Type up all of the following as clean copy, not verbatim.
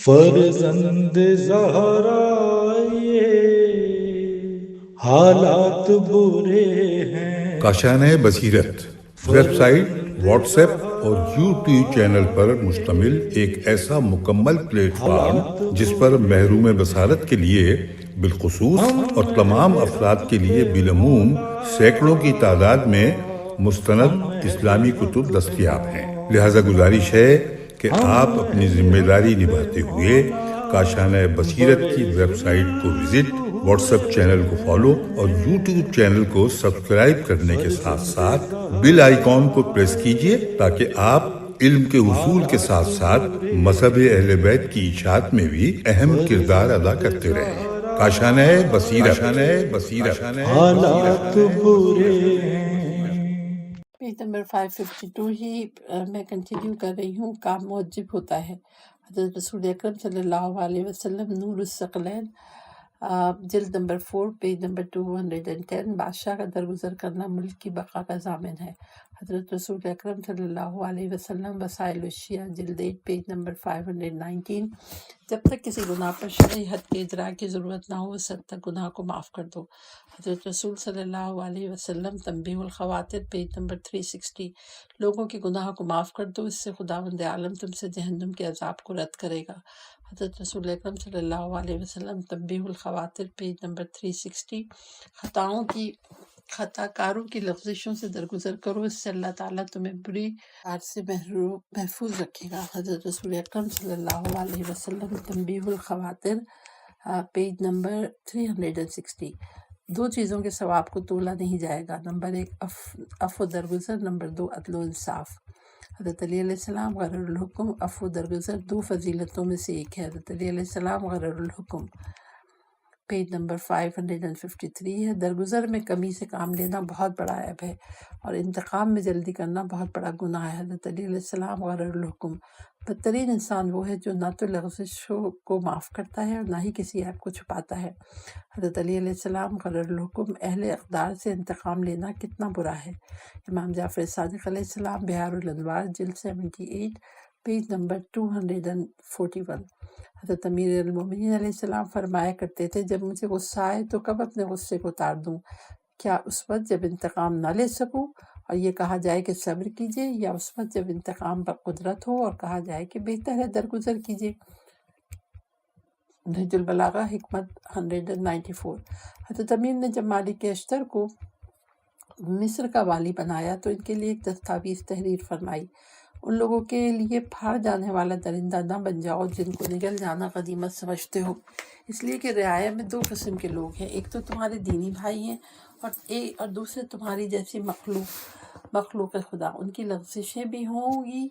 فرزند زہرا یہ حالات برے ہیں۔ کاشانۂ بصیرت ویب سائٹ، واٹس ایپ اور یوٹیوب چینل پر مشتمل ایک ایسا مکمل پلیٹ فارم جس پر محروم بصارت کے لیے بالخصوص اور تمام افراد کے لیے بالعموم سینکڑوں کی تعداد میں مستند اسلامی کتب دستیاب ہیں۔ لہذا گزارش ہے کہ آپ اپنی ذمہ داری نبھاتے ہوئے کاشانۂ بصیرت کی ویب سائٹ کو وزٹ، واٹس ایپ چینل کو فالو اور یوٹیوب چینل کو سبسکرائب کرنے کے ساتھ ساتھ بیل آئیکن کو پریس کیجئے تاکہ آپ علم کے حصول کے ساتھ ساتھ مذہب اہل بیت کی اشاعت میں بھی اہم کردار ادا کرتے رہیں۔ کاشانۂ بصیرت حالات برے ہیں۔ پیج نمبر 552 ہی میں کنٹینیو کر رہی ہوں۔ کام موجب ہوتا ہے۔ حضرت رسول اکرم صلی اللہ علیہ وسلم نور الثقلین، جلد نمبر 4، پیج نمبر 210۔ بادشاہ کا درگزر کرنا ملک کی بقا کا ضامن ہے۔ حضرت رسول اکرم صلی اللہ علیہ وسلم، وسائل الشیعہ، جلد 8، پیج نمبر 519۔ جب تک کسی گناہ پر شرعی حد کے اجراء کی ضرورت نہ ہو اس حد تک گناہ کو معاف کر دو۔ حضرت رسول صلی اللہ علیہ وسلم، تنبیہ الخواطر، پیج نمبر 360۔ لوگوں کے گناہ کو معاف کر دو، اس سے خداوند عالم تم سے جہنم کے عذاب کو رد کرے گا۔ حضرت رسول اکرم صلی اللہ علیہ وسلم، تنبیہ الخواطر، پیج نمبر 360۔ خطا کاروں کی لغزشوں سے درگزر کرو، اس سے اللہ تعالیٰ تمہیں بری کار سے محفوظ رکھے گا۔ حضرت رسول اکرم صلی اللہ علیہ وسلم، تنبیہ الخواطر، پیج نمبر 360۔ دو چیزوں کے ثواب کو تولا نہیں جائے گا۔ نمبر 1 عفو درگزر، نمبر 2 عدل و انصاف۔ حضرت علی علیہ السلام غرر الحکم، عفو درگزر دو فضیلتوں میں سے ایک ہے۔ حضرت علی علیہ السلام غرر الحکم، پیج نمبر 553 ہے۔ درگزر میں کمی سے کام لینا بہت بڑا عیب ہے اور انتقام میں جلدی کرنا بہت بڑا گناہ ہے۔ حضرت علی علیہ السلام غرر الحکم، بدترین انسان وہ ہے جو نہ تو لغزشوں کو معاف کرتا ہے اور نہ ہی کسی عیب کو چھپاتا ہے۔ حضرت علی علیہ السلام غرر الحکم، اہل اقدار سے انتقام لینا کتنا برا ہے۔ امام جعفر صادق علیہ السلام، بہار الانوار، جلد 78، پیج نمبر 241۔ حضرت امیر المومنین علیہ السلام فرمایا کرتے تھے، جب مجھے غصہ آئے تو کب اپنے غصے کو اتار دوں؟ کیا اس وقت جب انتقام نہ لے سکوں اور یہ کہا جائے کہ صبر کیجئے، یا اس وقت جب انتقام پر قدرت ہو اور کہا جائے کہ بہتر ہے درگزر کیجئے؟ نہج البلاغہ، حکمت 194۔ حضرت امیر نے جب مالک اشتر کو مصر کا والی بنایا تو ان کے لیے ایک دستاویز تحریر فرمائی۔ ان لوگوں کے لیے پھاڑ جانے والا درندہ نہ بن جاؤ جن کو نگل جانا غنیمت سمجھتے ہو، اس لیے کہ رعایا میں دو قسم کے لوگ ہیں، ایک تو تمہارے دینی بھائی ہیں اور دوسرے تمہاری جیسی مخلوق خدا۔ ان کی لغزشیں بھی ہوں گی،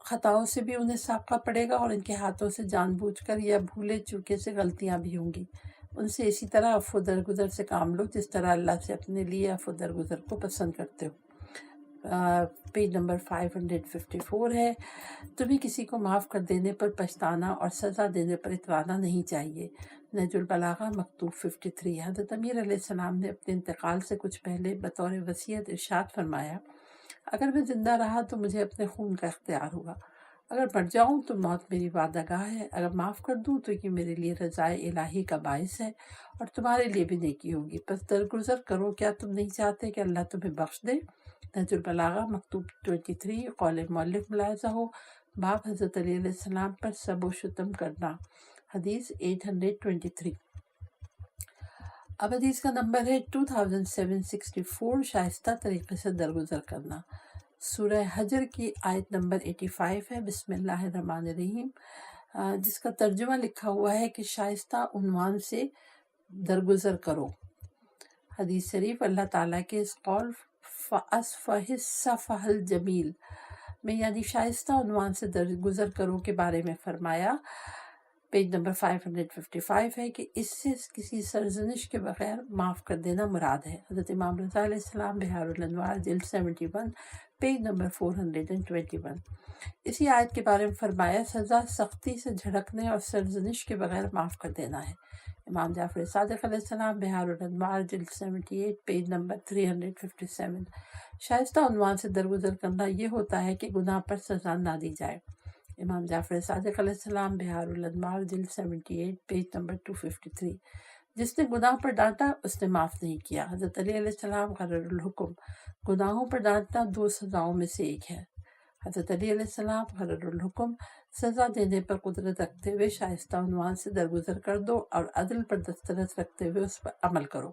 خطاؤں سے بھی انہیں سابقہ پڑے گا، اور ان کے ہاتھوں سے جان بوجھ کر یا بھولے چوکے سے غلطیاں بھی ہوں گی۔ ان سے اسی طرح عفو درگزر سے کام لو جس طرح اللہ سے اپنے لیے عفو درگزر کو پسند کرتے ہو۔ پیج نمبر 554 ہے۔ تمہیں کسی کو معاف کر دینے پر پچھتانا اور سزا دینے پر اترانا نہیں چاہیے۔ نہج البلاغہ، مکتوب 53۔ حضرت امیر علیہ السلام نے اپنے انتقال سے کچھ پہلے بطور وصیت ارشاد فرمایا، اگر میں زندہ رہا تو مجھے اپنے خون کا اختیار ہوگا، اگر مر جاؤں تو موت میری وعدہ گاہ ہے، اگر معاف کر دوں تو یہ میرے لیے رضائے الہی کا باعث ہے اور تمہارے لیے بھی نیکی ہوگی، پس درگزر کرو۔ کیا تم نہیں چاہتے کہ اللہ تمہیں بخش دے؟ نہج البلاغہ، مکتوب 23۔ قول مؤلف ملاحظہ ہو، باب حضرت علی علیہ السلام پر سب و شتم کرنا، حدیث 823۔ اب حدیث کا نمبر ہے 2764، شائستہ طریقے سے درگزر کرنا۔ سورہ حجر کی آیت نمبر 85 ہے۔ بسم اللہ الرحمن الرحیم، جس کا ترجمہ لکھا ہوا ہے کہ شائستہ عنوان سے درگزر کرو۔ حدیث شریف، اللہ تعالیٰ کے اس قول فَأَصْفَحِ الصَّفْحَ الْجَمِيلَ میں یعنی شائستہ عنوان سے درگزر کرو کے بارے میں فرمایا، پیج نمبر 555 ہے کہ اس سے کسی سرزنش کے بغیر معاف کر دینا مراد ہے۔ حضرت امام رضا علیہ السلام، بہار الانوار، جلد 71، پیج نمبر 421۔ اسی آیت کے بارے میں فرمایا، سزا سختی سے جھڑکنے اور سرزنش کے بغیر معاف کر دینا ہے۔ امام جعفر صادق علیہ السلام، بہار الانوار، جلد 78، پیج نمبر 357۔ شائستہ عنوان سے درگزر کرنا یہ ہوتا ہے کہ گناہ پر سزا نہ دی جائے۔ امام جعفر صادق علیہ السلام بہار الانوار جلد 78 پیج نمبر 253۔ جس نے گناہ پر ڈانٹا اس نے معاف نہیں کیا۔ حضرت علی علیہ السلام قرر الحکم، گناہوں پر ڈانٹنا 2 سزاؤں میں سے ایک ہے۔ حضرت علی علیہ السلام قرر الحکم، سزا دینے پر قدرت رکھتے ہوئے شائستہ عنوان سے درگزر کر دو اور عدل پر دسترس رکھتے ہوئے اس پر عمل کرو۔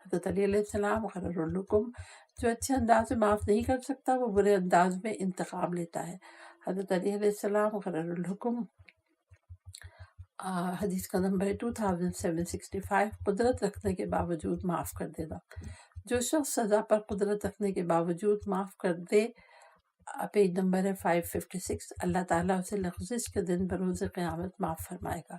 حضرت علی علیہ السلام قرر الحکم، جو اچھے انداز میں معاف نہیں کر سکتا وہ برے انداز میں انتقام لیتا ہے۔ حضرت علی علیہ السلام قرر الحکم، حدیث کا نمبر ہے 2765، قدرت رکھنے کے باوجود معاف کر دینا۔ جو شخص سزا پر قدرت رکھنے کے باوجود معاف کر دے، پیج نمبر ہے 556، اللہ تعالیٰ اسے لغزش کے دن بروز قیامت معاف فرمائے گا۔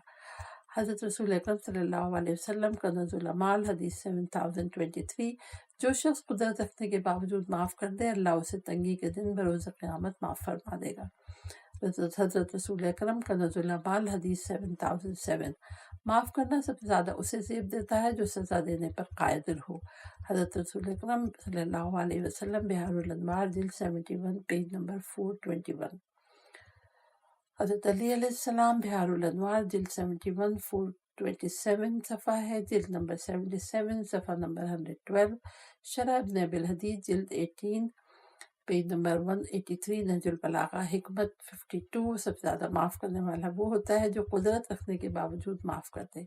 حضرت رسول اکرم صلی اللہ علیہ وسلم کا کنز العمال حدیث 7023، جو شخص قدرت رکھنے کے باوجود معاف کر دے اللہ اسے تنگی کے دن بروز قیامت معاف فرما دے گا۔ حضرت رسول اکرم کا کنز العمال حدیث 7007، معاف کرنا سب سے زیادہ اسے زیب دیتا ہے جو سزا دینے پر قادر ہو۔ حضرت رسول اکرم صلی اللہ علیہ وسلم بہار الانوار جلد 71 پیج نمبر 421۔ حضرت علی علیہ السلام بہار الانوار جلد 71 427 صفحہ ہے، جلد نمبر 77 صفحہ نمبر 112۔ شرح ابن ابی الحدید جلد 18 پیج نمبر 183۔ نہج البلاغہ حکمت 52، سب سے زیادہ معاف کرنے والا وہ ہوتا ہے جو قدرت رکھنے کے باوجود معاف کر دے۔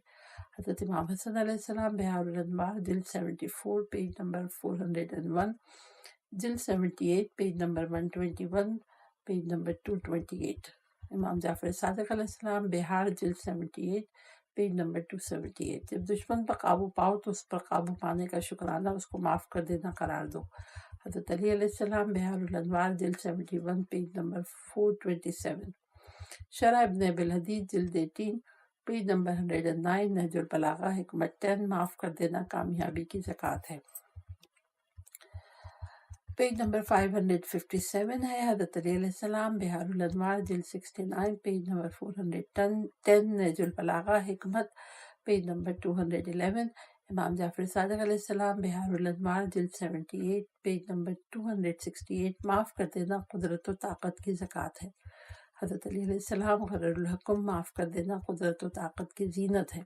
حضرت امام حسن علیہ السلام بہار الانوار جلد 74 پیج نمبر 401، جلد 78 پیج نمبر 121، پیج نمبر 228۔ امام جعفر صادق علیہ السلام بہار جلد 78 پیج نمبر 278، جب دشمن پر قابو پاؤ تو اس پر قابو پانے کا شکرانہ اس کو معاف کر دینا قرار دو۔ حضرت علی علیہ السلام بہار الانوار جلد 71 پیج نمبر 427۔ شرح ابن ابی الحدید جلد 18 پیج نمبر 109۔ نہج البلاغہ حکمت 10، معاف کر دینا کامیابی کی زکوٰۃ ہے، پیج نمبر 557 ہے۔ حضرت علی علیہ السلام بہار الانوار جلد 69 پیج نمبر 410۔ نہج البلاغہ حکمت پیج نمبر 211۔ امام جعفر صادق علیہ السلام بہار الانوار جلد 78 پیج نمبر 268، معاف کر دینا قدرت و طاقت کی زکوٰۃ ہے۔ حضرت علی علیہ السلام قرر الحکم، معاف کر دینا قدرت و طاقت کی زینت ہے۔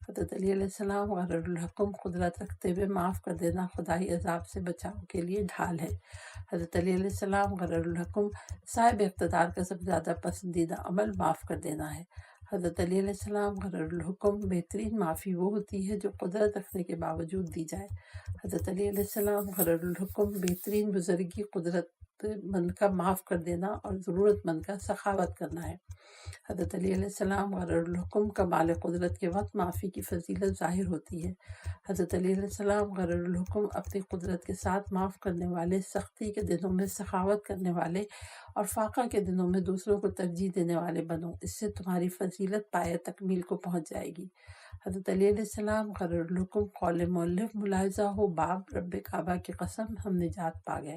حضرت علی علیہ السلام قرر الحکم، قدرت رکھتے ہوئے معاف کر دینا خدائی عذاب سے بچاؤ کے لیے ڈھال ہے۔ حضرت علی علیہ السلام قرر الحکم، صاحب اقتدار کا سب سے زیادہ پسندیدہ عمل معاف کر دینا ہے۔ حضرت علی علیہ السلام قرر الحکم، بہترین معافی وہ ہوتی ہے جو قدرت رکھنے کے باوجود دی جائے۔ حضرت علی علیہ السلام قرر الحکم، بہترین بزرگی قدرت مند کا معاف کر دینا اور ضرورت مند کا سخاوت کرنا ہے۔ حضرت علی علیہ السلام قرر الحکم، کمال قدرت کے وقت معافی کی فضیلت ظاہر ہوتی ہے۔ حضرت علی علیہ السلام قرر الحکم، اپنی قدرت کے ساتھ معاف کرنے والے، سختی کے دنوں میں سخاوت کرنے والے اور فاقہ کے دنوں میں دوسروں کو ترجیح دینے والے بنو، اس سے تمہاری فضیلت پایہ تکمیل کو پہنچ جائے گی۔ حضرت علی علیہ السلام قرر الحکم، قول مؤلف ملاحظہ ہو، باب رب کعبہ کی قسم ہم نجات پا گئے۔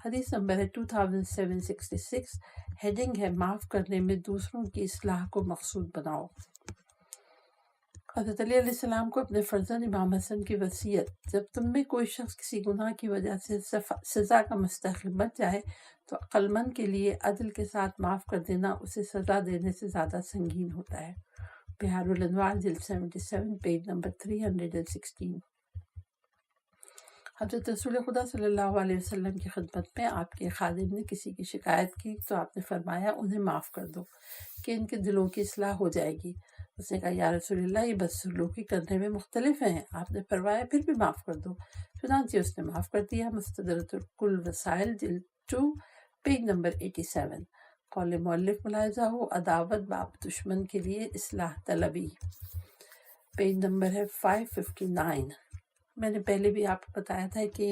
حدیث نمبر ہے 2766، ہیڈنگ ہے معاف کرنے میں دوسروں کی اصلاح کو مقصود بناؤ۔ حضرت علی علیہ السلام کو اپنے فرزند امام حسن کی وصیت، جب تم میں کوئی شخص کسی گناہ کی وجہ سے سزا کا مستحق بن جائے تو عقل مند کے لیے عدل کے ساتھ معاف کر دینا اسے سزا دینے سے زیادہ سنگین ہوتا ہے۔ بہار الانوار جلد 77 پیج نمبر 316۔ حضرت رسول خدا صلی اللہ علیہ وسلم کی خدمت میں آپ کے خادم نے کسی کی شکایت کی تو آپ نے فرمایا انہیں معاف کر دو کہ ان کے دلوں کی اصلاح ہو جائے گی۔ اس نے کہا یا رسول اللہ، یہ بدسلوکی کرنے میں مختلف ہیں۔ آپ نے فرمایا پھر بھی معاف کر دو، چنانچہ اس نے معاف کر دیا۔ مستدرک الکل وسائل جلد 2 پیج نمبر 87۔ قول مؤلف ملاحظہ ہو، عداوت باب دشمن کے لیے اصلاح طلبی، پیج نمبر ہے 559۔ میں نے پہلے بھی آپ کو بتایا تھا کہ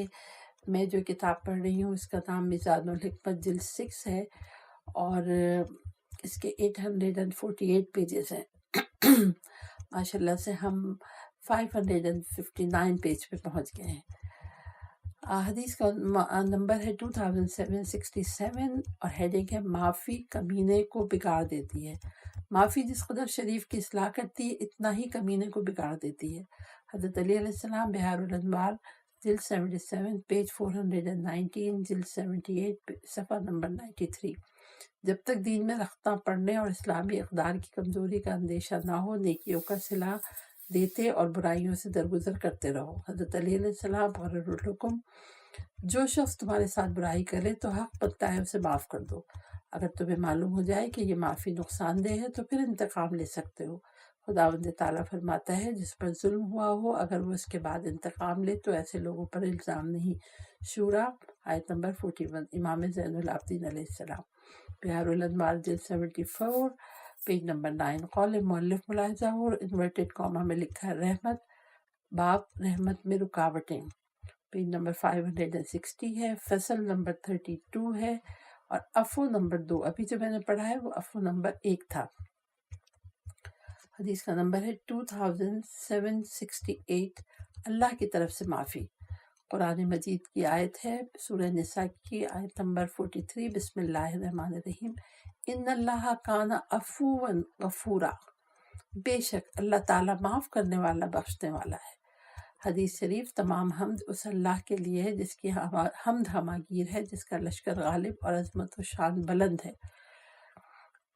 میں جو کتاب پڑھ رہی ہوں اس کا نام میزان الحکمت جلد 6 ہے اور اس کے 848 پیجز ہیں۔ ماشاءاللہ سے ہم 559 پیج پہ پہنچ گئے ہیں۔ حدیث کا نمبر ہے 2767 اور ہیڈنگ ہے معافی کمینے کو بگاڑ دیتی ہے۔ معافی جس قدر شریف کی اصلاح کرتی ہے اتنا ہی کمینے کو بگاڑ دیتی ہے۔ حضرت علی علیہ السلام بہار الانوار جلد 77 پیج 419، جلد 78 صفحہ نمبر 93۔ جب تک دین میں رختہ پڑنے اور اسلامی اقدار کی کمزوری کا اندیشہ نہ ہو، نیکیوں کا صلہ دیتے اور برائیوں سے درگزر کرتے رہو۔ حضرت علی علیہ السلام مقرر الحکم: جو شخص تمہارے ساتھ برائی کرے تو حق بنتا ہے اسے معاف کر دو۔ اگر تمہیں معلوم ہو جائے کہ یہ معافی نقصان دہ ہے تو پھر انتقام لے سکتے ہو۔ خداوند تعالیٰ فرماتا ہے جس پر ظلم ہوا ہو اگر وہ اس کے بعد انتقام لے تو ایسے لوگوں پر الزام نہیں۔ شورا آیت نمبر 41۔ امام زین العابدین علیہ السلام، بہار الانوار جلد 74 پیج نمبر 9۔ قول مؤلف ملاحظہ اور انورٹڈ کاما میں لکھا ہے رحمت باب رحمت میں رکاوٹیں، پیج نمبر 560 ہے، فصل نمبر 32 ہے، اور عفو نمبر 2۔ ابھی جو میں نے پڑھا ہے وہ عفو نمبر 1 تھا۔ حدیث کا نمبر ہے 2768۔ اللہ کی طرف سے معافی، قرآن مجید کی آیت ہے، سورہ نساء کی آیت نمبر 43۔ بسم اللہ الرحمن الرحیم۔ ان اللہ کان عفوا غفورا، بے شک اللہ تعالیٰ معاف کرنے والا بخشنے والا ہے۔ حدیث شریف: تمام حمد اس اللہ کے لیے ہے جس کی حمد ہماگیر ہے، جس کا لشکر غالب اور عظمت و شان بلند ہے۔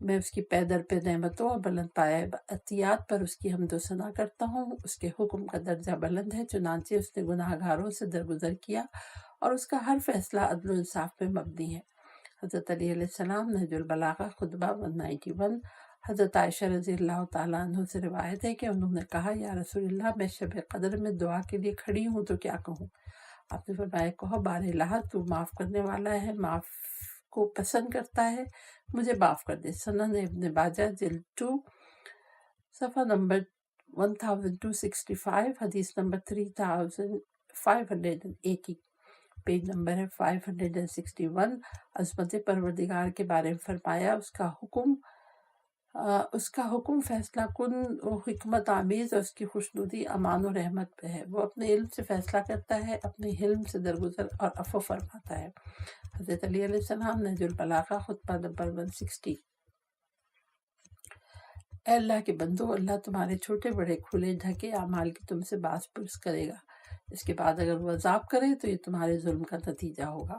میں اس کی پے در پہ نعمتوں اور بلند پائے عطیات پر اس کی حمد و ثنا کرتا ہوں۔ اس کے حکم کا درجہ بلند ہے، چنانچہ اس نے گناہ گاروں سے درگزر کیا اور اس کا ہر فیصلہ عدل و انصاف پہ مبنی ہے۔ حضرت علی علیہ السلام، نہج البلاغہ، خطبہ 191۔ حضرت عائشہ رضی اللہ تعالیٰ عنہ سے روایت ہے کہ انہوں نے کہا، یا رسول اللہ، میں شب قدر میں دعا کے لیے کھڑی ہوں تو کیا کہوں؟ آپ نے فرمایا، کہو بار الہ تو معاف کرنے والا ہے، معاف کو پسند کرتا ہے، مجھے معاف کر دے۔ سنن ابن ماجہ جلد 2 صفحہ نمبر 1265، حدیث نمبر 3580، پیج نمبر ہے 561۔ عظمت پروردگار کے بارے میں فرمایا، اس کا حکم فیصلہ کن و حکمت آمیز، اور اس کی خوشنودی امان و رحمت پہ ہے۔ وہ اپنے علم سے فیصلہ کرتا ہے، اپنے حلم سے درگزر اور عفو فرماتا ہے۔ حضرت علی علیہ السلام، نہج البلاغہ، خطبہ نمبر 160۔ اے اللہ کے بندو، اللہ تمہارے چھوٹے بڑے کھلے ڈھکے اعمال کی تم سے باز پرس کرے گا۔ اس کے بعد اگر وہ عذاب کرے تو یہ تمہارے ظلم کا نتیجہ ہوگا،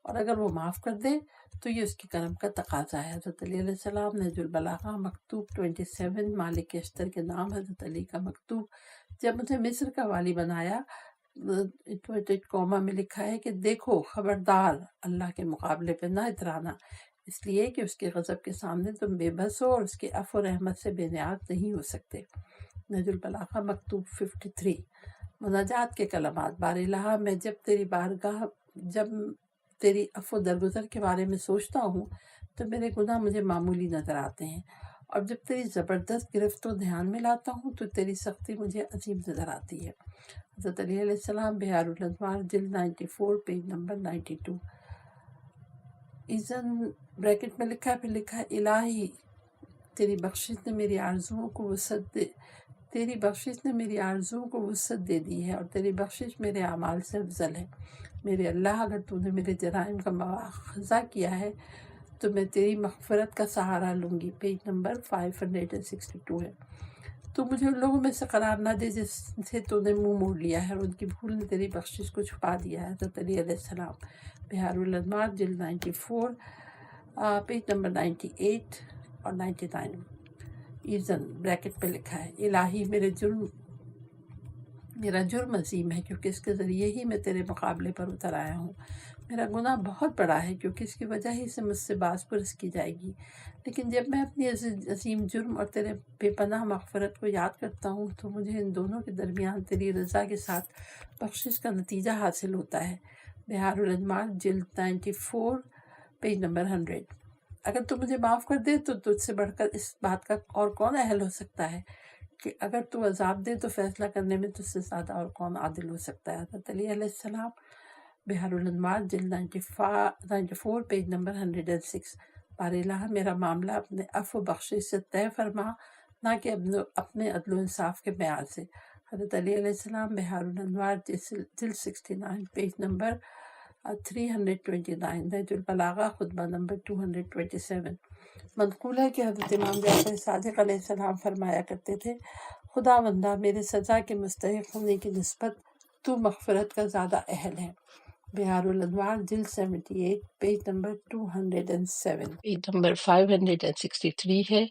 اور اگر وہ معاف کر دے تو یہ اس کے کرم کا تقاضا ہے۔ حضرت علی علیہ السلام، نہج البلاغہ، مکتوب 27۔ مالک اشتر کے نام حضرت علی کا مکتوب: جب مجھے مصر کا والی بنایا، انورٹڈ کاما میں لکھا ہے کہ دیکھو، خبردار، اللہ کے مقابلے پہ نہ اترانا، اس لیے کہ اس کے غضب کے سامنے تم بے بس ہو اور اس کے عفو و رحمت سے بے نیاز نہیں ہو سکتے۔ نہج البلاغہ، مکتوب 53۔ مناجات کے کلمات: بار الہ، میں جب تیری عفو درگزر کے بارے میں سوچتا ہوں تو میرے گناہ مجھے معمولی نظر آتے ہیں، اور جب تیری زبردست گرفت و دھیان میں لاتا ہوں تو تیری سختی مجھے عظیم نظر آتی ہے۔ حضرت علی علیہ السلام، بہار الانوار، جلد 94، پیج نمبر 92۔ ایزن بریکٹ میں لکھا ہے، پھر لکھا ہے، الہی تیری بخشش نے میری آرزوؤں کو وسعت دے دی ہے، اور تیری بخشش میرے اعمال سے افضل ہے۔ میرے اللہ، اگر تو نے میرے جرائم کا مواخذہ کیا ہے تو میں تیری مغفرت کا سہارا لوں گی۔ پیج نمبر 562 ہے۔ تو مجھے ان لوگوں میں سے قرار نہ دے جس سے تو نے منہ موڑ لیا ہے، اور ان کی بھول نے تیری بخشش کو چھپا دیا ہے۔ حضرت علی علیہ السلام، بہار الانوار، جلد 94، پیج نمبر 98 اور 99۔ ایزن بریکٹ پہ لکھا ہے، الہی میرا جرم عظیم ہے کیونکہ اس کے ذریعے ہی میں تیرے مقابلے پر اتر آیا ہوں۔ میرا گناہ بہت بڑا ہے کیونکہ اس کی وجہ ہی سے مجھ سے باز پرس کی جائے گی، لیکن جب میں اپنی عظیم جرم اور تیرے بے پناہ مغفرت کو یاد کرتا ہوں تو مجھے ان دونوں کے درمیان تیری رضا کے ساتھ بخشش کا نتیجہ حاصل ہوتا ہے۔ بہار الانوار، جلد 94، پیج نمبر 100۔ اگر تو مجھے معاف کر دے تو تجھ سے بڑھ کر اس بات کا اور کون اہل ہو سکتا ہے کہ اگر تو عذاب دے تو فیصلہ کرنے میں تجھ سے زیادہ اور کون عادل ہو سکتا ہے۔ حضرت علی علیہ السلام، بہار الانوار، جلد 94، پیج نمبر 106۔ بار الہ، میرا معاملہ اپنے عفو بخشش سے طے فرما، نہ کہ اپنے عدل و انصاف کے معیار سے۔ حضرت علی علیہ السلام، بہار الانوار، جلد 69، پیج نمبر 329۔ نہج البلاغہ، خطبہ نمبر 227۔ منقول ہے کہ حضرت امام جعفر صادق علیہ السلام فرمایا کرتے تھے، خدا بندہ، میرے سزا کے مستحق ہونے کی نسبت تو مغفرت کا زیادہ اہل ہے۔ بہار الانوار جلد 78 پیج نمبر 207۔ پیج نمبر 563 ہے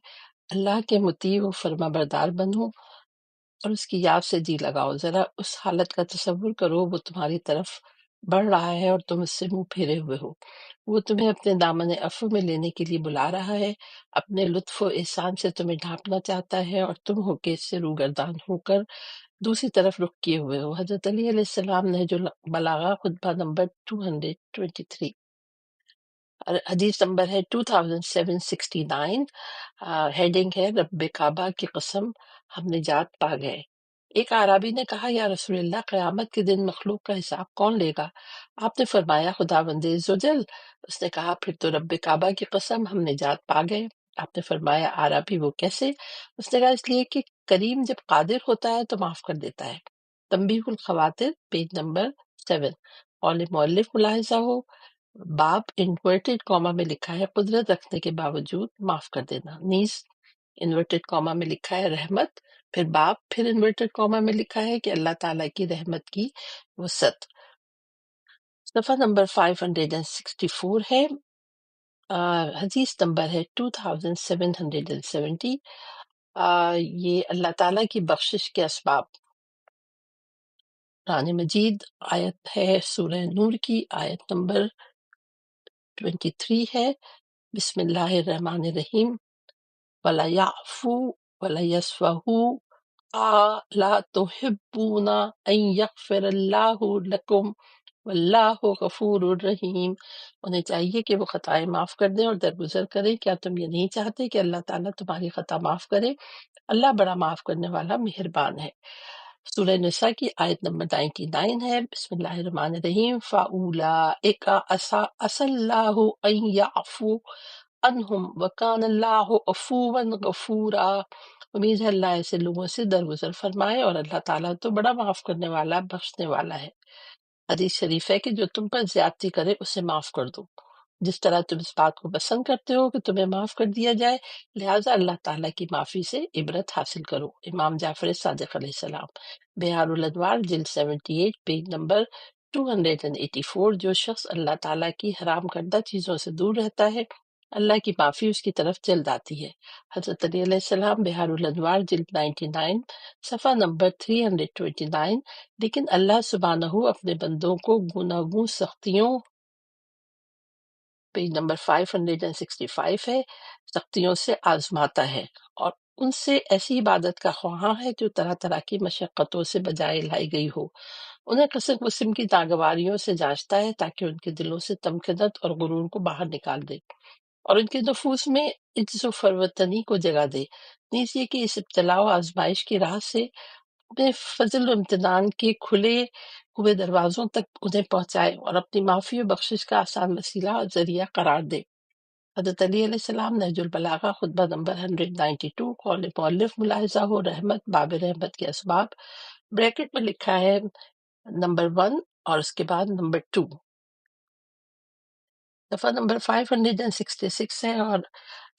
اللہ کے مطیع و فرما بردار بنو اور اس کی یاد سے جی لگاؤ۔ ذرا اس حالت کا تصور کرو وہ تمہاری طرف بڑھ رہا ہے اور تم اس سے منہ پھیرے ہوئے ہو۔ وہ تمہیں اپنے دامن عفو میں لینے کے لیے بلا رہا ہے، اپنے لطف و احسان سے تمہیں ڈھانپنا چاہتا ہے اور تم ہو کے اس سے روگردان ہو کر دوسری طرف رخ کیے ہوئے ہو۔ حضرت علی علیہ السلام نہج البلاغہ خطبہ نمبر 223، اور حدیث نمبر ہے 2769، ہیڈنگ ہے رب کعبہ کی قسم ہم نجات پا گئے۔ ایک اعرابی نے کہا یا رسول اللہ، قیامت کے دن مخلوق کا حساب کون لے گا؟ آپ نے فرمایا خداوند عزوجل۔ اس نے کہا پھر تو رب کعبہ کی قسم ہم نجات پا گئے۔ آپ نے فرمایا اعرابی وہ کیسے؟ اس نے کہا اس لیے کہ کریم جب قادر ہوتا ہے تو معاف کر دیتا ہے۔ تنبیہ الخواطر پیج نمبر 7۔ قول مؤلف ملاحظہ ہو، باب انورٹڈ کاما میں لکھا ہے قدرت رکھنے کے باوجود معاف کر دینا، نیز انورٹڈ کاما میں لکھا ہے رحمت، پھر باب پھر انورٹڈ کاما میں لکھا ہے کہ اللہ تعالیٰ کی رحمت کی وسعت۔ صفحہ نمبر 564 ہے، حدیث نمبر ہے 2770۔ یہ اللہ تعالیٰ کی بخشش کے اسباب۔ قرآن مجید آیت ہے سورہ نور کی آیت نمبر 23 ہے، بسم اللہ الرحمن الرحیم، وَلَا يَعْفُو وَلَا يَصْفَحُوا لَا تُحِبُّونَ أَن يَغْفِرَ اللَّهُ لَكُمْ وَاللَّهُ غَفُورٌ رَحِيمٌ۔ انہیں چاہیے کہ وہ خطائیں معاف کر دیں اور درگزر کریں۔ کیا تم یہ نہیں چاہتے کہ اللہ تعالیٰ تمہاری خطا معاف کرے؟ اللہ بڑا معاف کرنے والا مہربان ہے۔ سورہ نساء کی آیت نمبر 99 ہے، بسم اللہ الرحمن الرحیم، فَأُولَٰئِکَ عَسَى اللَّهُ أَن يَعْفُوَ عَنْهُمْ وَكَانَ اللَّهُ عَفُوًّا غَفُورًا۔ امید ہے اللہ ایسے لوگوں سے درگزر فرمائے اور اللہ تعالیٰ تو بڑا معاف کرنے والا بخشنے والا ہے۔ حدیث شریف ہے کہ جو تم پر زیادتی کرے اسے معاف کر دو، جس طرح تم اس بات کو پسند کرتے ہو کہ تمہیں معاف کر دیا جائے، لہٰذا اللہ تعالیٰ کی معافی سے عبرت حاصل کرو۔ امام جعفر صادق علیہ السلام، بہار الانوار جلد 78 پیج نمبر 284۔ جو شخص اللہ تعالیٰ کی حرام کردہ چیزوں سے دور رہتا ہے، اللہ کی معافی اس کی طرف جلد آتی ہے۔ حضرت علی علیہ السلام، بہار الانوار جلد 99 صفحہ نمبر 329۔ لیکن اللہ سبحانہ اپنے بندوں کو گوناگوں سختیوں، پیج نمبر 565 ہے، سختیوں سے آزماتا ہے اور ان سے ایسی عبادت کا خواہاں ہے جو طرح طرح کی مشقتوں سے بجائے لائی گئی ہو۔ انہیں قسم قسم کی ناگواریوں سے جانچتا ہے تاکہ ان کے دلوں سے تمکنت اور غرور کو باہر نکال دے اور ان کے نفوس میں عجز و فروتنی کو جگہ دے، نیز یہ کہ اس ابتلاء و آزمائش کی راہ سے اپنے فضل و امتنان کے کھلے ہوئے دروازوں تک انہیں پہنچائے اور اپنی معافی و بخشش کا آسان وسیلہ اور ذریعہ قرار دے۔ حضرت علی علیہ السلام نہج البلاغہ خطبہ نمبر 192، قول مؤلف ملاحظہ ہو، رحمت، باب رحمت کے اسباب، بریکٹ میں لکھا ہے نمبر 1 اور اس کے بعد نمبر 2۔ صفحہ نمبر 566 ہے، اور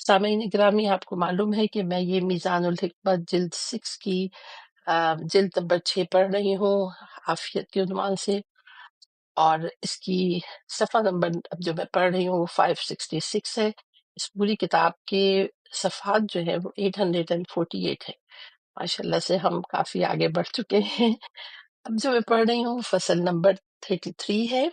سامعین گرامی آپ کو معلوم ہے کہ میں یہ میزان الحکمت جلد 6 کی جلد نمبر 6 پڑھ رہی ہوں عافیت کے عنوان سے، اور اس کی صفحہ نمبر اب جو میں پڑھ رہی ہوں وہ 566 ہے۔ اس پوری کتاب کے صفحات جو ہے وہ 848 ہے۔ ماشاءاللہ سے ہم کافی آگے بڑھ چکے ہیں۔ اب جو میں پڑھ رہی ہوں فصل نمبر 33 ہے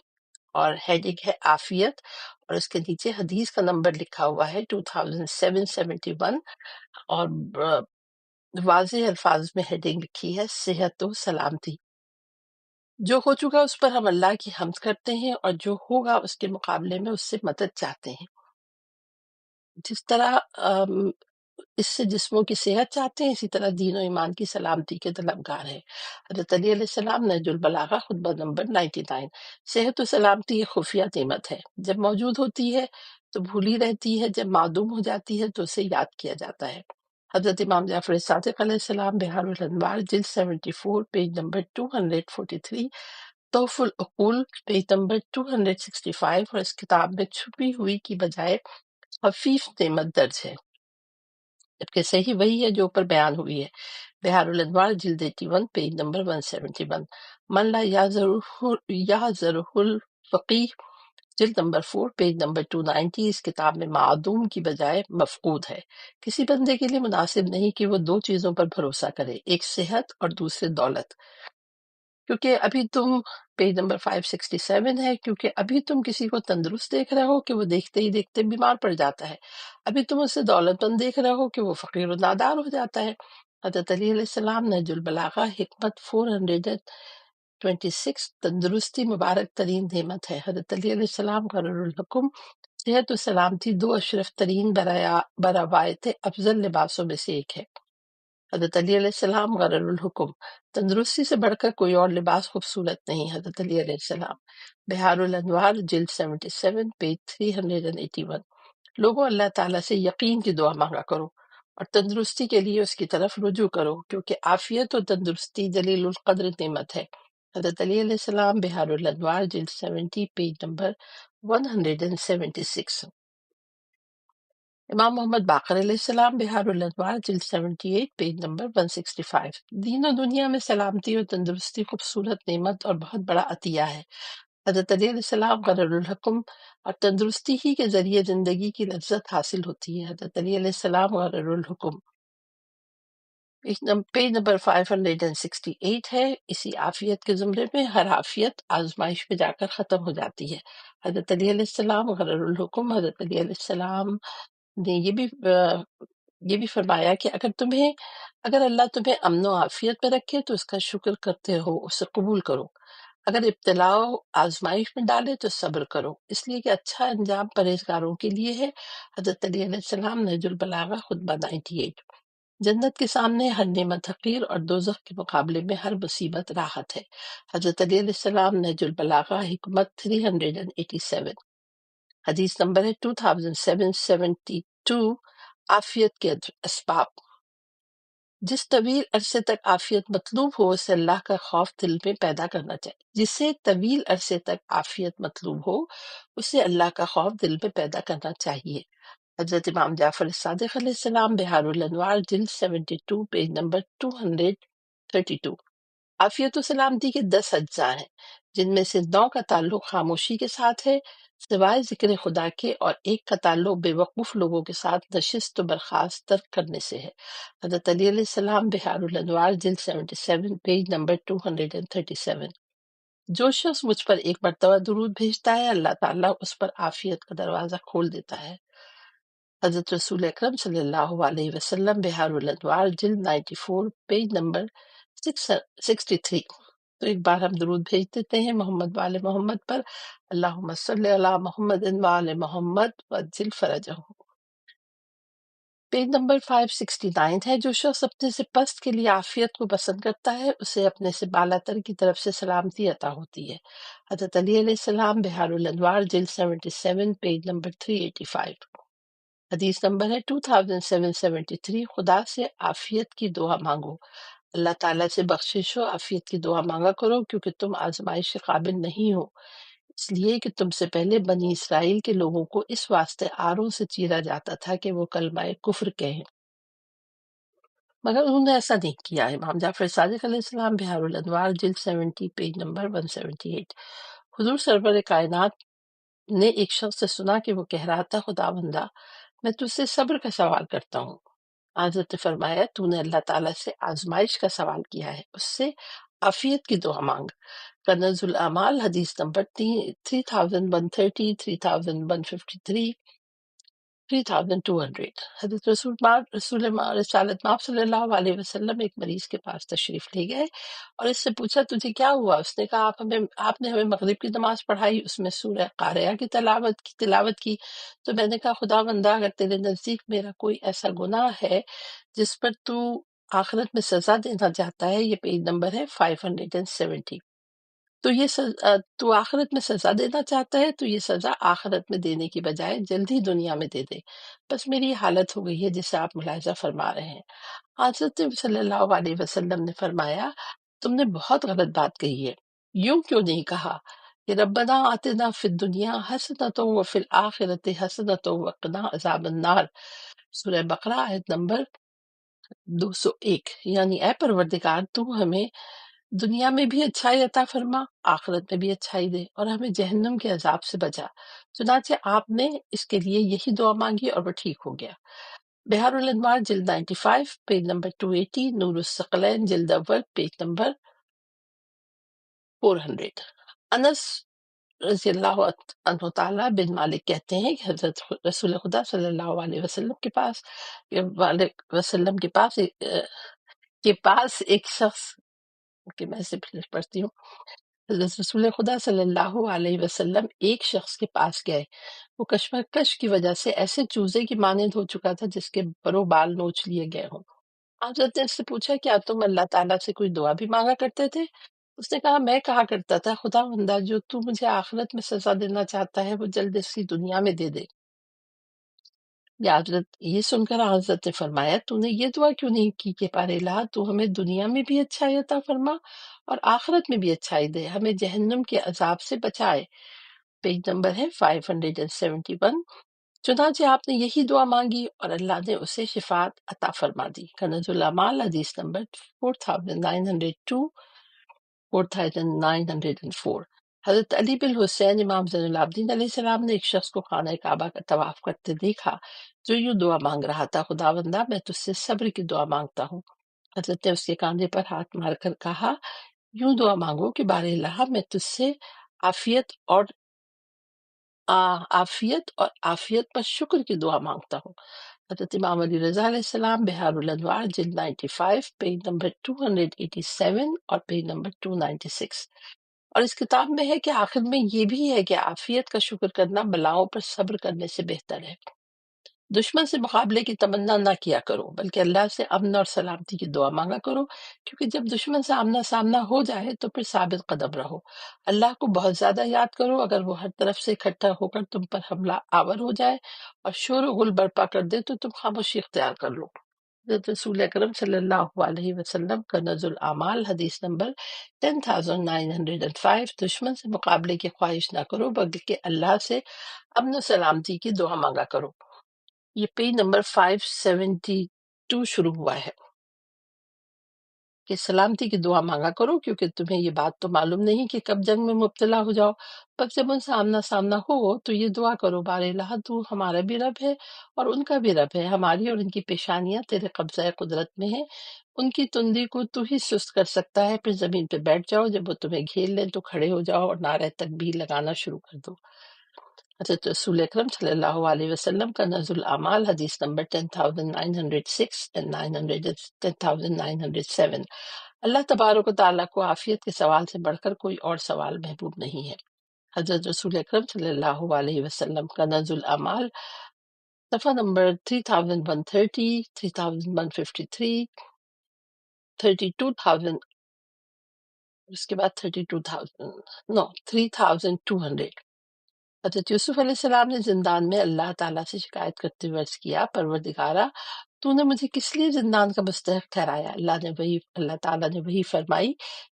اور ہیڈنگ ہے عافیت، اور اس کے نیچے حدیث کا نمبر لکھا ہوا ہے 2771، اور واضح الفاظ میں ہیڈنگ لکھی ہے صحت و سلامتی۔ جو ہو چکا اس پر ہم اللہ کی حمد کرتے ہیں اور جو ہوگا اس کے مقابلے میں اس سے مدد چاہتے ہیں۔ جس طرح اس سے جسموں کی صحت چاہتے ہیں، اسی طرح دین و ایمان کی سلامتی کے طلبگار ہیں۔ حضرت علی علیہ السلام نہج البلاغہ خطبہ نمبر 99۔ صحت و سلامتی ایک خفیہ نعمت ہے، جب موجود ہوتی ہے تو بھولی رہتی ہے، جب معدوم ہو جاتی ہے تو اسے یاد کیا جاتا ہے۔ حضرت امام جعفر صادق علیہ السلام، بہار الانوار جلد 74 پیج نمبر 243، تحف العقول پیج نمبر 265، اور اس کتاب میں چھپی ہوئی کی بجائے خفیف نعمت درج ہے، جبکہ صحیح وہی ہے جو اوپر بیان ہوئی ہے۔ بہار الانوار جلد 81 پیج نمبر 171۔ من لا یعذرہ فقیہ جلد نمبر 4 پیج نمبر 290 اس کتاب میں معدوم کی بجائے مفقود ہے۔ کسی بندے کے لیے مناسب نہیں کہ وہ دو چیزوں پر بھروسہ کرے، ایک صحت اور دوسرے دولت، کیونکہ ابھی تم پیج نمبر 567 ہے، کیونکہ ابھی تم کسی کو تندرست دیکھ رہے ہو کہ وہ دیکھتے ہی دیکھتے بیمار پڑ جاتا ہے، ابھی تم اسے دولت مند دیکھ رہے ہو کہ وہ فقیر و نادار ہو جاتا ہے۔ حضرت علی علیہ السلام نہج البلاغہ حکمت 426 تندرستی مبارک ترین نعمت ہے۔ حضرت علی علیہ السلام قرر الحکم صحت و سلامتی دو اشرف ترین بروایت افضل لباسوں میں سے ایک ہے۔ حضرت علی علیہ السلام غرر الحکم تندرستی سے بڑھ کر کوئی اور لباس خوبصورت نہیں۔ حضرت علی علیہ السلام بہار الانوار جلد 77 پیج 381۔ لوگوں اللہ تعالیٰ سے یقین کی دعا مانگا کرو اور تندرستی کے لیے اس کی طرف رجوع کرو، کیونکہ عافیت و تندرستی جلیل القدر نعمت ہے۔ حضرت علی علیہ السلام بہار الانوار جلد 70 پیج نمبر 176۔ امام محمد باقر علیہ السلام بہار الانوار جلد 78 پیج نمبر 165۔ دین و دنیا میں سلامتی اور تندرستی خوبصورت نعمت اور بہت بڑا عطیہ ہے۔ حضرت علی علیہ السلام قرر الحکم اور تندرستی ہی کے ذریعے زندگی کی لذت حاصل ہوتی ہے۔ حضرت علی علیہ السلام قرر الحکم پیج نمبر 568 ہے۔ اسی عافیت کے زمرے میں ہر عافیت آزمائش میں جا کر ختم ہو جاتی ہے۔ حضرت علی علیہ السلام قرر الحکم حضرت علی علیہ السلام نے یہ بھی فرمایا کہ اگر اللہ تمہیں امن و عافیت میں رکھے تو اس کا شکر کرتے ہو، اسے قبول کرو، اگر ابتلا و آزمائش میں ڈالے تو صبر کرو، اس لیے کہ اچھا انجام پرہیزگاروں کے لیے ہے۔ حضرت علی علیہ السلام نہج البلاغہ خطبہ 98۔ جنت کے سامنے ہر نعمت حقیر اور دوزخ کے مقابلے میں ہر مصیبت راحت ہے۔ حضرت علی علیہ السلام نہج البلاغہ حکمت 387۔ حدیث نمبر ہے 2772۔ عافیت کے اسباب۔ جس طویل عرصے تک عافیت مطلوب ہو اسے اللہ کا خوف دل میں پیدا کرنا چاہیے۔ جسے طویل عرصے تک عافیت مطلوب ہو اسے اللہ کا خوف دل میں پیدا کرنا چاہیے۔ حضرت امام جعفر الصادق علیہ السلام بہار الانوار جلد 72 پیج نمبر 232۔ عافیت و سلامتی کے 10 اجزاء ہیں، جن میں سے 9 کا تعلق خاموشی کے ساتھ ہے سوائے ذکر خدا کے، اور ایک کا تعلق بے وقوف لوگوں کے ساتھ نشست و برخاست ترک کرنے سے ہے۔ حضرت علی علیہ السلام بہار الانوار جلد 77 پیج نمبر 237۔ جو شخص مجھ پر ایک مرتبہ درود بھیجتا ہے اللہ تعالیٰ اس پر عافیت کا دروازہ کھول دیتا ہے۔ حضرت رسول اکرم صلی اللہ علیہ وسلم بہار الانوار جلد 94 پیج نمبر 663۔ تو ایک بار ہم درود بھیج دیتے ہیں محمد وآل محمد پر، اللہم صلی علی محمد وآل محمد وعجل فرجہم۔ پیج نمبر 569 ہے۔ جو شخص اپنے سے پست کے لیے عافیت کو پسند کرتا ہے اسے اپنے سے بالا تر کی طرف سے سلامتی عطا ہوتی ہے۔ حضرت علی علیہ السلام بہار الانوار جلد 77 پیج نمبر 385۔ حدیث نمبر ہے 2773۔ خدا سے عافیت کی دعا مانگو، اللہ تعالیٰ سے بخشش و عافیت کی دعا مانگا کرو، کیونکہ تم آزمائش کے قابل نہیں ہو، اس لیے کہ تم سے پہلے بنی اسرائیل کے لوگوں کو اس واسطے آروں سے چیرا جاتا تھا کہ وہ کلمہ کفر کہیں، مگر انہوں نے ایسا نہیں کیا۔ امام جعفر صادق علیہ السلام بہار الانوار جلد 70 پیج نمبر 178۔ حضور سرور کائنات نے ایک شخص سے سنا کہ وہ کہہ رہا تھا خدا بندہ میں تجھ سے صبر کا سوال کرتا ہوں۔ حضرت نے فرمایا تو نے اللہ تعالیٰ سے آزمائش کا سوال کیا ہے، اس سے عافیت کی دعا مانگ۔ کنز الاعمال حدیث نمبر 3130، 3153، 3200۔ حضرت رسول رسالت مآب صلی اللہ علیہ وسلم ایک مریض کے پاس تشریف لے گئے اور اس سے پوچھا تجھے کیا ہوا؟ اس نے کہا آپ نے ہمیں مغرب کی نماز پڑھائی، اس میں سورہ قاریہ کی تلاوت کی، تو میں نے کہا خدا بندہ اگر تیرے نزدیک میرا کوئی ایسا گناہ ہے جس پر تو آخرت میں سزا دینا چاہتا ہے، یہ پیج نمبر ہے 570، تو آخرت میں سزا دینا چاہتا ہے تو یہ سزا آخرت میں دینے کی بجائے جلد ہی دنیا میں دے دے، بس میری یہ حالت ہو گئی ہے جسے آپ ملاحظہ فرما رہے ہیں۔ حضرت صلی اللہ علیہ وسلم نے فرمایا تم نے بہت غلط بات کہی ہے، یوں کیوں نہیں کہا کہ ربنا آتنا فی الدنیا حسنۃ وفی الآخرۃ حسنۃ وقنا عذاب النار، سورہ بقرہ آیت نمبر 201، یعنی اے پروردگار تو ہمیں دنیا میں بھی اچھائی عطا فرما، آخرت میں بھی اچھائی دے، اور ہمیں جہنم کے عذاب سے بچا۔ چنانچہ آپ نے اس کے لیے یہی دعا مانگی اور وہ ٹھیک ہو گیا۔ بہار الانوار جلد 95 پیج نمبر 280، نور الثقلین جلد اول پیج نمبر 400۔ انس رضی اللہ عنہ تعالیٰ بن مالک کہتے ہیں کہ حضرت رسول خدا صلی اللہ علیہ وسلم کے پاس ایک شخص کہ میں سے پھر پڑھتی ہوں۔ حضرت رسول خدا صلی اللہ علیہ وسلم ایک شخص کے پاس گئے۔ وہ کشمکش کی وجہ سے ایسے چوزے کی مانند ہو چکا تھا جس کے برو بال نوچ لیے گئے ہوں۔ حضرت نے اس سے پوچھا کیا تم اللہ تعالیٰ سے کوئی دعا بھی مانگا کرتے تھے؟ اس نے کہا میں کہا کرتا تھا خدا بندہ جو تو مجھے آخرت میں سزا دینا چاہتا ہے وہ جلد اسی دنیا میں دے دے۔ یا حضرت یہ سن کر حضرت نے فرمایا تو نے یہ دعا کیوں نہیں کی کہ پارے الہ تو ہمیں دنیا میں بھی اچھائی عطا فرما اور آخرت میں بھی اچھائی دے، ہمیں جہنم کے عذاب سے بچائے۔ پیج نمبر ہے 571۔ چنانچہ آپ نے یہی دعا مانگی اور اللہ نے اسے شفاعت عطا فرما دی۔ کنز الاعمال حدیث نمبر 4902 4904۔ حضرت علی بن حسین امام زین العابدین علیہ السلام نے ایک شخص کو خانہ کعبہ کا طواف کرتے دیکھا جو یوں دعا مانگ رہا تھا خداوندہ میں تجھ سے صبر کی دعا مانگتا ہوں۔ حضرت نے اس کے کاندھے پر ہاتھ مار کر کہا یوں دعا مانگو کہ بار الہ میں تجھ سے عافیت اور عافیت پر شکر کی دعا مانگتا ہوں۔ حضرت امام علی رضا علیہ السلام بہار الانوار جلد 95 پیج نمبر 287 اور پیج نمبر 296۔ اور اس کتاب میں ہے کہ آخر میں یہ بھی ہے کہ عافیت کا شکر کرنا بلاؤں پر صبر کرنے سے بہتر ہے۔ دشمن سے مقابلے کی تمنا نہ کیا کرو بلکہ اللہ سے امن اور سلامتی کی دعا مانگا کرو، کیونکہ جب دشمن سے آمنا سامنا ہو جائے تو پھر ثابت قدم رہو۔ اللہ کو بہت زیادہ یاد کرو، اگر وہ ہر طرف سے اکٹھا ہو کر تم پر حملہ آور ہو جائے اور شور و غل برپا کر دے تو تم خاموشی اختیار کر لو۔ حضرت رسول اکرم صلی اللہ علیہ وسلم کنز الاعمال حدیث نمبر 10905۔ دشمن سے مقابلے کی خواہش نہ کرو بلکہ اللہ سے امن و سلامتی کی دعا مانگا کرو۔ یہ پیج نمبر 572 شروع ہوا ہے کہ سلامتی کی دعا مانگا کرو کیونکہ تمہیں یہ بات تو معلوم نہیں کہ کب جنگ میں مبتلا ہو جاؤ، بس جب ان سے آمنا سامنا ہو تو یہ دعا کرو بار الہ تو ہمارا بھی رب ہے اور ان کا بھی رب ہے، ہماری اور ان کی پیشانیاں تیرے قبضہ قدرت میں ہیں، ان کی تندی کو تو ہی سست کر سکتا ہے، پھر زمین پہ بیٹھ جاؤ، جب وہ تمہیں گھیر لیں تو کھڑے ہو جاؤ اور نعرہ تکبیر لگانا شروع کر دو۔ حضرت رسول اکرم صلی اللہ علیہ وسلم کا نزل الاعمال حدیث نمبر 10906 and 10907۔ اللہ تبارک و تعالیٰ کو عافیت کے سوال سے بڑھ کر کوئی اور سوال محبوب نہیں ہے۔ حضرت رسول اکرم صلی اللہ علیہ وسلم کا نزل الاعمال صفحہ نمبر 3130، 3153، 32,000، اس کے بعد 32,000 حضرت یوسف علیہ السلام نے زندان میں اللہ تعالیٰ سے شکایت کرتے ہوئے عرض کیا پروردگارا تو نے مجھے کس لیے زندان کا مستحق ٹھہرایا؟ اللہ تعالیٰ نے وہی فرمائی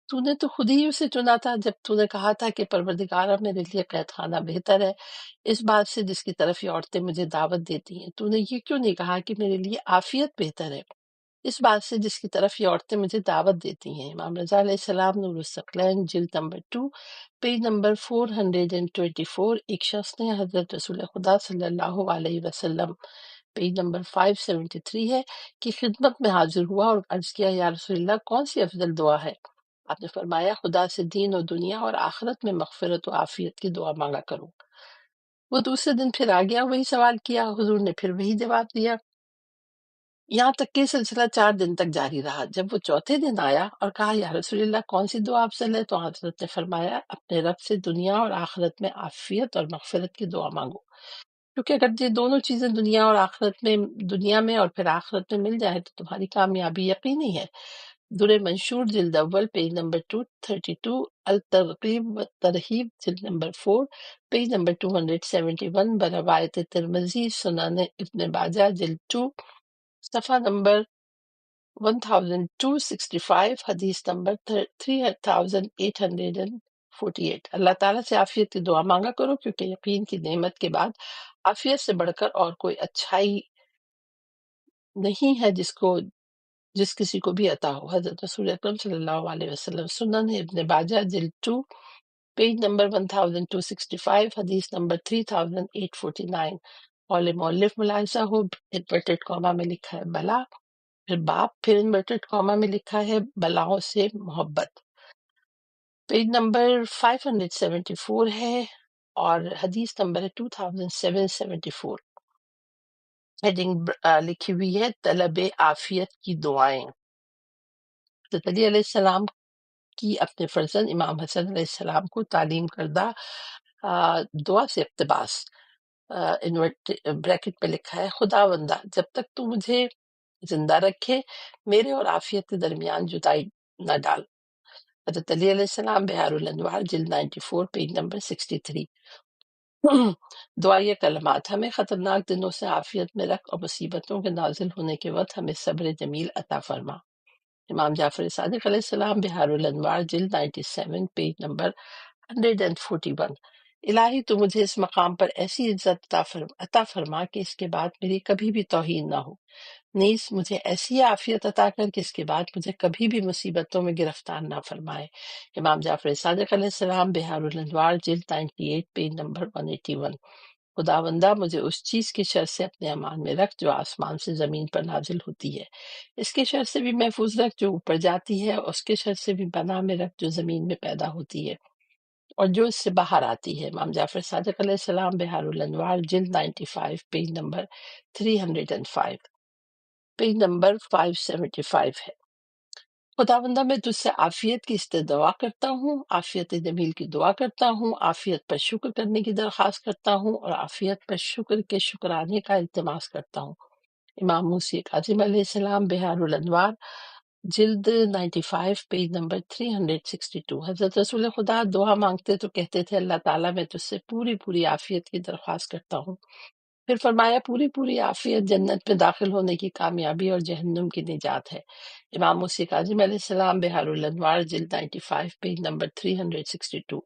تو نے تو خود ہی اسے چنا تھا جب تو نے کہا تھا کہ پروردگارا میرے لیے قید خانہ بہتر ہے اس بات سے جس کی طرف یہ عورتیں مجھے دعوت دیتی ہیں، تو نے یہ کیوں نہیں کہا کہ میرے لیے عافیت بہتر ہے اس بات سے جس کی طرف یہ عورتیں مجھے دعوت دیتی ہیں؟ امام رضا علیہ السلام نور الثقلین جلد نمبر 2 پیج نمبر 424۔ ایک شخص نے حضرت رسول خدا صلی اللہ علیہ وسلم پیج نمبر 573 ہے کی خدمت میں حاضر ہوا اور عرض کیا یا رسول اللہ کون سی افضل دعا ہے؟ آپ نے فرمایا خدا سے دین و دنیا اور آخرت میں مغفرت و عافیت کی دعا مانگا کرو۔ وہ دوسرے دن پھر آ گیا، وہی سوال کیا، حضور نے پھر وہی جواب دیا، یہاں تک کہ سلسلہ 4 دن تک جاری رہا۔ جب وہ چوتھے دن آیا اور کہا یا رسول اللہ کون سی دعا افضل ہے تو حضرت نے فرمایا اپنے رب سے دنیا اور آخرت میں عافیت اور مغفرت کی دعا مانگو، کیونکہ اگر یہ دونوں چیزیں دنیا میں اور پھر آخرت میں مل جائیں تو تمہاری کامیابی یقینی ہے۔ در منشور جلد اول پیج نمبر 232، الترغیب و ترہیب جلد نمبر 4 پیج نمبر 271، بروایت ترمذی سنن ابن ماجہ جلد 2 صفحہ نمبر 1265، حدیث نمبر 3848۔ اللہ تعالیٰ سے عافیت کی دعا مانگا کرو کیونکہ یقین کی نعمت کے بعد عافیت سے بڑھ کر اور کوئی اچھائی نہیں ہے جس کو جس کسی کو بھی عطا ہو۔ حضرت رسول اکرم صلی اللہ علیہ وسلم۔ سنن ابن ماجہ جلد 2 پیج نمبر 1265 حدیث نمبر 3849۔ قول مؤلف ملاحظہ ہو، انورٹڈ کاما میں لکھا ہے بلا، پھر باپ، پھر انورٹڈ کاما میں لکھا ہے بلاؤں سے محبت۔ پیج نمبر 574 ہے اور حدیث نمبر ہے 2774۔ ہیڈنگ لکھی ہوئی ہے طلب عافیت کی دعائیں۔ حضرت علی علیہ السلام کی اپنے فرزند امام حسن علیہ السلام کو تعلیم کردہ دعا سے اقتباس، بریکٹ میں لکھا ہے خداوندہ جب تک تو مجھے زندہ رکھے میرے اور عافیت کے درمیان جدائی نہ ڈال۔ حضرت علی علیہ السلام بحار الانوار جلد 94 پیج نمبر 63۔ دعا یہ کلمات: ہمیں خطرناک دنوں سے عافیت میں رکھ اور مصیبتوں کے نازل ہونے کے وقت ہمیں صبر جمیل عطا فرما۔ امام جعفر صادق علیہ السلام بحار الانوار جلد 97 پیج نمبر 141۔ الہی تو مجھے اس مقام پر ایسی عزت عطا فرما کہ اس کے بعد میری کبھی بھی توہین نہ ہو، نیز مجھے ایسی عافیت عطا کر کہ اس کے بعد مجھے کبھی بھی مصیبتوں میں گرفتار نہ فرمائے۔ امام جعفر صادق علیہ السلام بحار الانوار جلد 98 پیج نمبر 181۔ خداوندہ مجھے اس چیز کی شر سے اپنے امان میں رکھ جو آسمان سے زمین پر نازل ہوتی ہے، اس کے شر سے بھی محفوظ رکھ جو اوپر جاتی ہے، اور اس کے شر سے بھی پناہ میں رکھ جو زمین میں پیدا ہوتی ہے اور جو اس سے باہر آتی ہے۔ امام جعفر صادق علیہ السلام بحار الانوار جلد 95 پیج نمبر 305۔ پیج نمبر 575 ہے۔ خداوندہ میں تجھ سے عافیت کی استدعا کرتا ہوں، عافیت جمیل کی دعا کرتا ہوں، عافیت پر شکر کرنے کی درخواست کرتا ہوں اور عافیت پر شکر کے شکرانے کا التماس کرتا ہوں۔ امام موسی کاظم علیہ السلام بحار الانوار جلد 95 پیج نمبر 362۔ حضرت رسول خدا دعا مانگتے تو کہتے تھے اللہ تعالیٰ میں تجھ سے پوری عافیت کی درخواست کرتا ہوں، پھر فرمایا پوری عافیت جنت میں داخل ہونے کی کامیابی اور جہنم کی نجات ہے۔ امام موسی کاظم علیہ السلام بحار الانوار جلد 95 پیج نمبر 362۔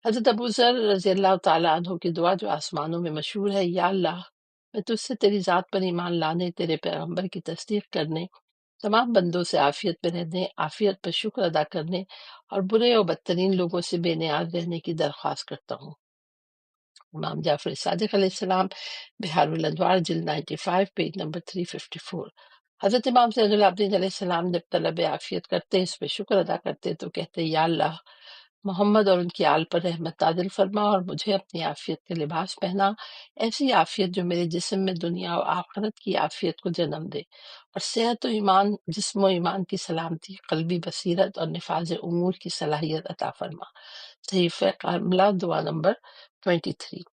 حضرت ابو ذر رضی اللہ تعالیٰ عنہ کی دعا جو آسمانوں میں مشہور ہے، یا اللہ میں تجھ سے تیری ذات پر ایمان لانے، تیرے پیغمبر کی تصدیق کرنے، تمام بندوں سے عافیت میں رہنے، عافیت پر شکر ادا کرنے اور برے اور بدترین لوگوں سے بے نیاز رہنے کی درخواست کرتا ہوں۔ امام جعفر صادق علیہ السلام بحار الانوار جلد 95 پیج نمبر 354۔ حضرت امام زین العابدین علیہ السلام جب طلب عافیت کرتے، اس پہ شکر ادا کرتے تو کہتے یا اللہ محمد اور ان کی آل پر رحمت نازل فرما اور مجھے اپنی عافیت کے لباس پہنا، ایسی عافیت جو میرے جسم میں دنیا و آخرت کی عافیت کو جنم دے، اور صحت و ایمان، جسم و ایمان کی سلامتی، قلبی بصیرت اور نفاذ امور کی صلاحیت عطا فرما۔ صحیفہ کاملہ دعا نمبر 23۔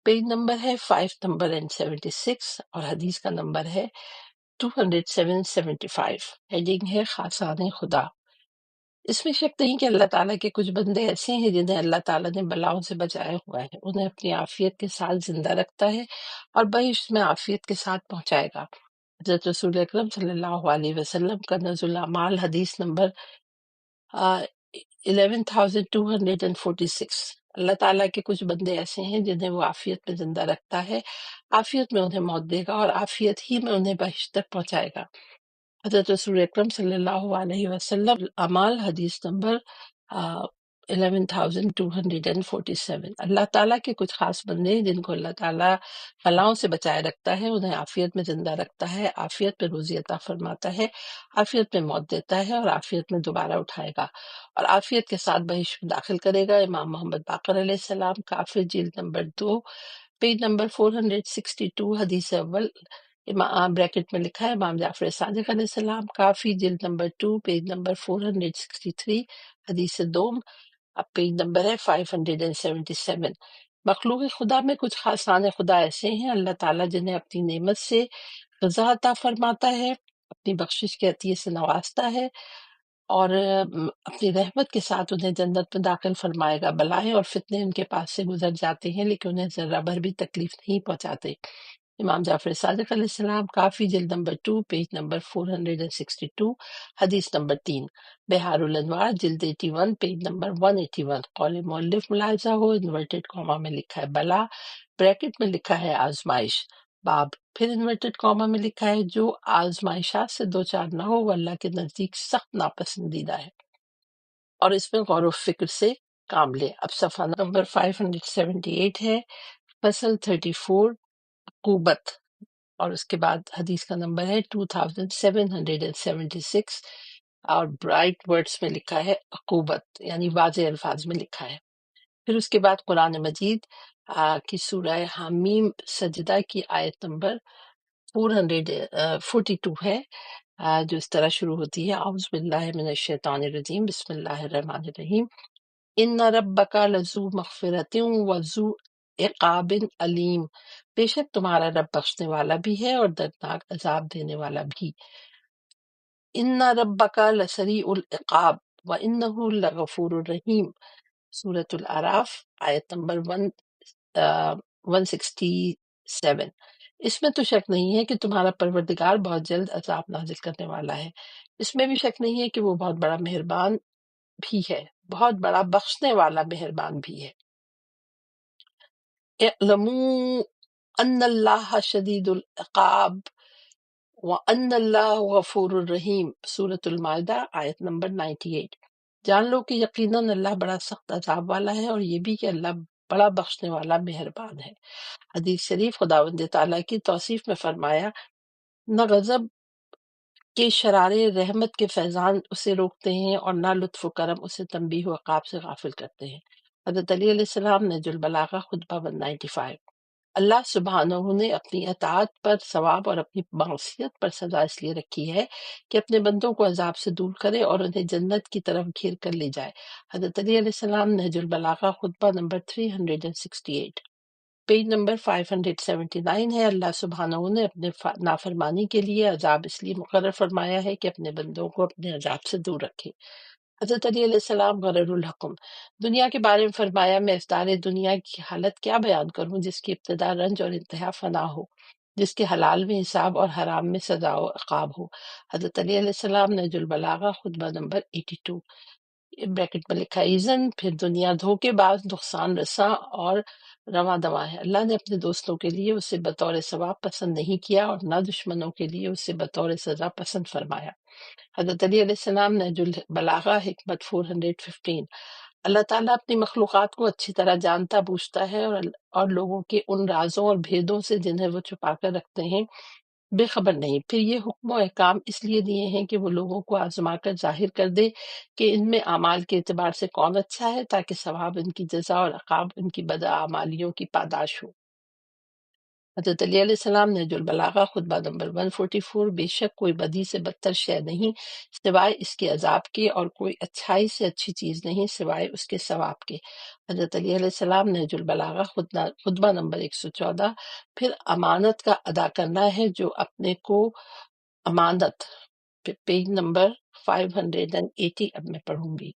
پیج نمبر ہے 5 نمبر 76 اور حدیث کا نمبر ہے 275۔ ہیڈنگ ہے خاصان خدا۔ اس میں شک نہیں کہ اللہ تعالیٰ کے کچھ بندے ایسے ہیں جنہیں اللہ تعالیٰ نے بلاؤں سے بچایا ہوا ہے، انہیں اپنی عافیت کے ساتھ زندہ رکھتا ہے اور بہشت میں عافیت کے ساتھ پہنچائے گا۔ حضرت رسول اکرم صلی اللہ علیہ وسلم کا کنز الاعمال حدیث نمبر 11246۔ اللہ تعالیٰ کے کچھ بندے ایسے ہیں جنہیں وہ عافیت میں زندہ رکھتا ہے، عافیت میں انہیں موت دے گا اور عافیت ہی میں انہیں بہشت تک پہنچائے گا۔ حضرت رسول اکرم صلی اللہ علیہ وسلم اعمال حدیث نمبر 11247۔ اللہ تعالیٰ کے کچھ خاص بندے ہیں جن کو اللہ تعالیٰ بلاؤں سے بچائے رکھتا ہے، انہیں عافیت میں زندہ رکھتا ہے، عافیت میں روزی عطا فرماتا ہے، عافیت میں موت دیتا ہے اور عافیت میں دوبارہ اٹھائے گا اور عافیت کے ساتھ بہشت میں داخل کرے گا۔ امام محمد باقر علیہ السلام کافر جلد نمبر 2 پیج نمبر 462 حدیث اول، بریکٹ میں لکھا ہے امام جعفر صادق علیہ السلام کافی جلد نمبر 2 پیج نمبر 463 حدیث دوم، اب پیج نمبر ہے 577۔ مخلوق خدا میں کچھ خاصان خدا ایسے ہیں اللہ تعالیٰ جنہیں اپنی نعمت سے غذا عطا فرماتا ہے، اپنی بخشش کے عطیے سے نوازتا ہے اور اپنی رحمت کے ساتھ انہیں جنت میں داخل فرمائے گا۔ بلائیں اور فتنے ان کے پاس سے گزر جاتے ہیں لیکن انہیں ذرہ بھر بھی تکلیف نہیں پہنچاتے۔ امام جعفر صادق علیہ السلام کافی جلد نمبر 2 پیج نمبر 462 حدیث نمبر 3۔ بحار الانوار جلد 81 پیج نمبر 181۔ قول مؤلف ملاحظہ ہو، انورٹڈ کاما میں لکھا ہے بلا، بریکٹ میں لکھا ہے آزمائش۔ باب، پھر انورٹڈ کاما میں لکھا ہے جو آزمائشات سے دو چار نہ ہو وہ اللہ کے نزدیک سخت ناپسندیدہ ہے، اور اس میں غور و فکر سے کام لے۔ اب صفحہ نمبر 578 ہے، فصل 34 عقوبت، اور اس کے بعد حدیث کا نمبر ہے 2776، اور برائٹ ورڈز میں لکھا ہے عقوبت، یعنی واضح الفاظ میں لکھا ہے۔ پھر اس کے بعد قرآن مجید کی سورہ حمیم سجدہ کی آیت نمبر 442 ہے، جو اس طرح شروع ہوتی ہے، اعوذ باللہ من الشیطان الرجیم، بسم اللہ الرحمن الرحیم، ان ربک لذو مغفرۃ وذو عقاب علیم، بے شک تمہارا رب بخشنے والا بھی ہے اور دردناک عذاب دینے والا بھی۔ ان ربک لسریع العقاب وانہ لغفور الرحیم، سورۃ الاعراف آیت نمبر 167۔ اس میں تو شک نہیں ہے کہ تمہارا پروردگار بہت جلد عذاب نازل کرنے والا ہے، اس میں بھی شک نہیں ہے کہ وہ بہت بڑا مہربان بھی ہے، بہت بڑا بخشنے والا مہربان بھی ہے۔ اعلموا ان اللہ شدید العقاب وان اللہ غفور الرحیم، سورۃ المائدہ آیت نمبر 98۔ جان لو کہ یقیناً اللہ بڑا سخت عذاب والا ہے، اور یہ بھی کہ اللہ بڑا بخشنے والا مہربان ہے۔ حدیث شریف، خداوند تعالیٰ کی توصیف میں فرمایا، نہ غضب کے شرارے رحمت کے فیضان اسے روکتے ہیں، اور نہ لطف و کرم اسے تنبیہ و عقاب سے غافل کرتے ہیں۔ حضرت علی علیہ السلام، نہج البلاغہ، خطبہ 195۔ اللہ سبحانہ نے اپنی اطاعت پر ثواب اور اپنی معصیت پر سزا اس لیے رکھی ہے کہ اپنے بندوں کو عذاب سے دور کرے اور انہیں جنت کی طرف گھیر کر لے جائے۔ حضرت علی علیہ السلام، نہج البلاغہ، خطبہ نمبر 368۔ پیج نمبر 579 ہے، اللہ سبحانہ نے اپنے نافرمانی کے لیے عذاب اس لیے مقرر فرمایا ہے کہ اپنے بندوں کو اپنے عذاب سے دور رکھے۔ حضرت علی علیہ السلام، غرر الحکم، دنیا کے بارے میں فرمایا، میں افطار دنیا کی حالت کیا بیان کروں جس کی ابتدا رنج اور انتہا فنا ہو، جس کے حلال میں حساب اور حرام میں سزا و عقاب ہو۔ حضرت علی علیہ السلام، نہج البلاغہ، خطبہ نمبر 82۔ بریکٹ میں لکھا ایزن، پھر دنیا دھوکے باز، نقصان رساں اور رواں دواں ہے۔ اللہ نے اپنے دوستوں کے لیے اسے بطور ثواب پسند نہیں کیا، اور نہ دشمنوں کے لیے اسے بطور سزا پسند فرمایا۔ حضرت علی علیہ السلام، نہج البلاغہ، حکمت 415۔ اللہ تعالیٰ اپنی مخلوقات کو اچھی طرح جانتا بوجھتا ہے، اور لوگوں کے ان رازوں اور بھیدوں سے جنہیں وہ چھپا کر رکھتے ہیں بے خبر نہیں۔ پھر یہ حکم و احکام اس لیے دیے ہیں کہ وہ لوگوں کو آزما کر ظاہر کر دے کہ ان میں اعمال کے اعتبار سے کون اچھا ہے، تاکہ ثواب ان کی جزا اور عقاب ان کی بداعمالیوں کی پاداش ہو۔ حضرت علی علیہ السلام، نہج البلاغہ، خطبہ نمبر 144۔ بے شک کوئی بدی سے بدتر شے نہیں سوائے اس کے عذاب کے، اور کوئی اچھائی سے اچھی چیز نہیں سوائے اس کے ثواب کے۔ حضرت علی علیہ السلام، نہج البلاغہ، خطبہ نمبر 114۔ پھر امانت کا ادا کرنا ہے جو اپنے کو امانت، پیج نمبر 580 اب میں پڑھوں گی۔